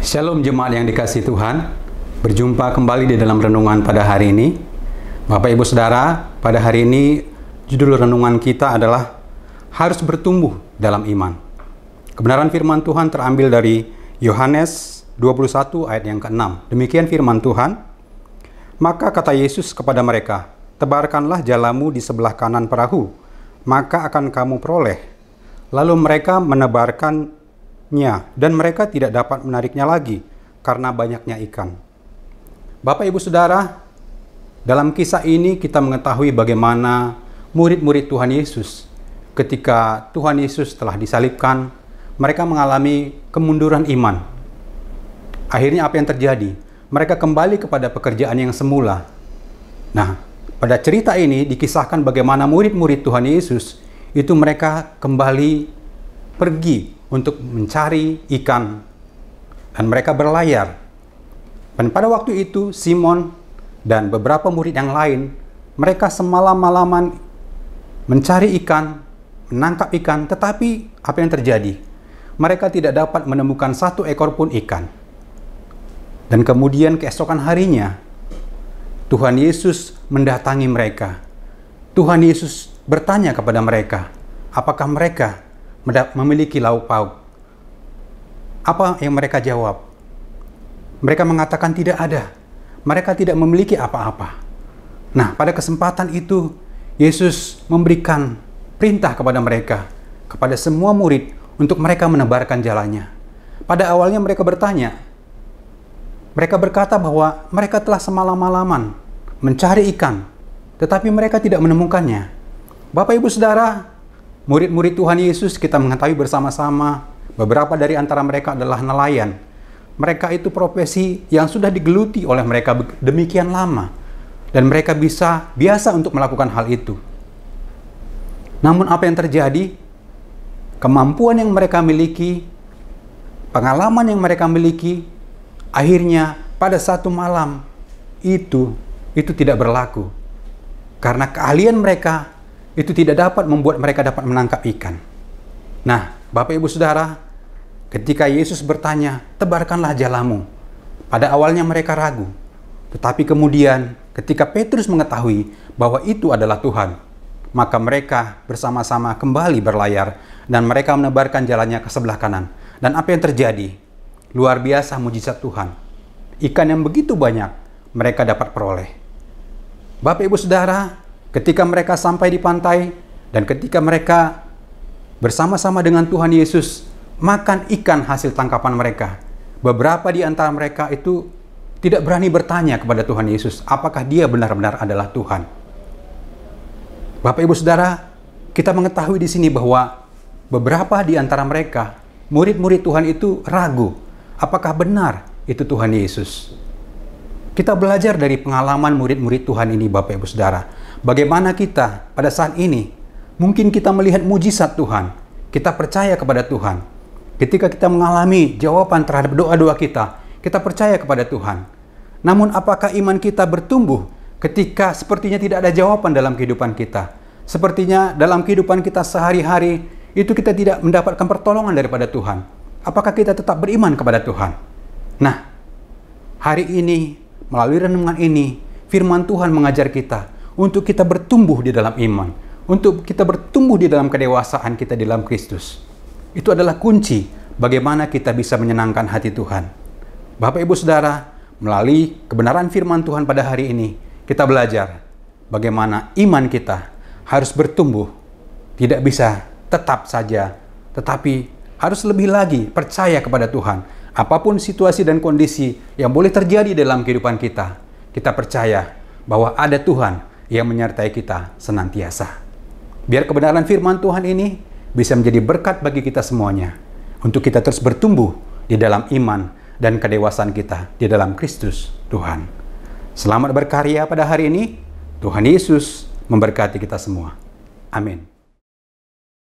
Shalom jemaat yang dikasihi Tuhan, berjumpa kembali di dalam renungan pada hari ini. Bapak Ibu Saudara, pada hari ini judul renungan kita adalah harus bertumbuh dalam iman. Kebenaran firman Tuhan terambil dari Yohanes 21 ayat yang ke-6. Demikian firman Tuhan, maka kata Yesus kepada mereka, tebarkanlah jalamu di sebelah kanan perahu, maka akan kamu peroleh. Lalu mereka menebarkan dan mereka tidak dapat menariknya lagi karena banyaknya ikan. Bapak Ibu Saudara, dalam kisah ini kita mengetahui bagaimana murid-murid Tuhan Yesus ketika Tuhan Yesus telah disalibkan, mereka mengalami kemunduran iman. Akhirnya apa yang terjadi? Mereka kembali kepada pekerjaan yang semula. Nah, pada cerita ini dikisahkan bagaimana murid-murid Tuhan Yesus itu mereka kembali pergi untuk mencari ikan, dan mereka berlayar. Dan pada waktu itu Simon dan beberapa murid yang lain, mereka semalam-malaman mencari ikan, menangkap ikan, tetapi apa yang terjadi? Mereka tidak dapat menemukan satu ekor pun ikan. Dan kemudian keesokan harinya Tuhan Yesus mendatangi mereka. Tuhan Yesus bertanya kepada mereka, apakah mereka memiliki lauk pauk? Apa yang mereka jawab? Mereka mengatakan tidak ada. Mereka tidak memiliki apa-apa. Nah, pada kesempatan itu Yesus memberikan perintah kepada mereka, kepada semua murid untuk mereka menebarkan jalannya. Pada awalnya mereka bertanya, mereka berkata bahwa mereka telah semalam-malaman mencari ikan, tetapi mereka tidak menemukannya. Bapak Ibu Saudara, murid-murid Tuhan Yesus, kita mengetahui bersama-sama, beberapa dari antara mereka adalah nelayan. Mereka itu profesi yang sudah digeluti oleh mereka demikian lama, dan mereka biasa untuk melakukan hal itu. Namun apa yang terjadi? Kemampuan yang mereka miliki, pengalaman yang mereka miliki, akhirnya pada satu malam itu tidak berlaku. Karena keahlian mereka itu tidak dapat membuat mereka dapat menangkap ikan. Nah, Bapak Ibu Saudara, ketika Yesus bertanya, tebarkanlah jalamu. Pada awalnya mereka ragu. Tetapi kemudian ketika Petrus mengetahui bahwa itu adalah Tuhan, maka mereka bersama-sama kembali berlayar dan mereka menebarkan jalannya ke sebelah kanan. Dan apa yang terjadi? Luar biasa mujizat Tuhan. Ikan yang begitu banyak mereka dapat peroleh. Bapak Ibu Saudara, ketika mereka sampai di pantai dan ketika mereka bersama-sama dengan Tuhan Yesus makan ikan hasil tangkapan mereka, beberapa di antara mereka itu tidak berani bertanya kepada Tuhan Yesus apakah dia benar-benar adalah Tuhan. Bapak Ibu Saudara, kita mengetahui di sini bahwa beberapa di antara mereka, murid-murid Tuhan itu ragu apakah benar itu Tuhan Yesus. Kita belajar dari pengalaman murid-murid Tuhan ini, Bapak Ibu Saudara. Bagaimana kita pada saat ini, mungkin kita melihat mujizat Tuhan, kita percaya kepada Tuhan. Ketika kita mengalami jawaban terhadap doa-doa kita, kita percaya kepada Tuhan. Namun apakah iman kita bertumbuh ketika sepertinya tidak ada jawaban dalam kehidupan kita? Sepertinya dalam kehidupan kita sehari-hari, itu kita tidak mendapatkan pertolongan daripada Tuhan. Apakah kita tetap beriman kepada Tuhan? Nah, hari ini, melalui renungan ini, firman Tuhan mengajar kita untuk kita bertumbuh di dalam iman, untuk kita bertumbuh di dalam kedewasaan kita di dalam Kristus. Itu adalah kunci bagaimana kita bisa menyenangkan hati Tuhan. Bapak Ibu Saudara, melalui kebenaran firman Tuhan pada hari ini, kita belajar bagaimana iman kita harus bertumbuh. Tidak bisa tetap saja, tetapi harus lebih lagi percaya kepada Tuhan. Apapun situasi dan kondisi yang boleh terjadi dalam kehidupan kita, kita percaya bahwa ada Tuhan yang menyertai kita senantiasa. Biar kebenaran firman Tuhan ini bisa menjadi berkat bagi kita semuanya, untuk kita terus bertumbuh di dalam iman dan kedewasaan kita di dalam Kristus Tuhan. Selamat berkarya pada hari ini. Tuhan Yesus memberkati kita semua. Amin.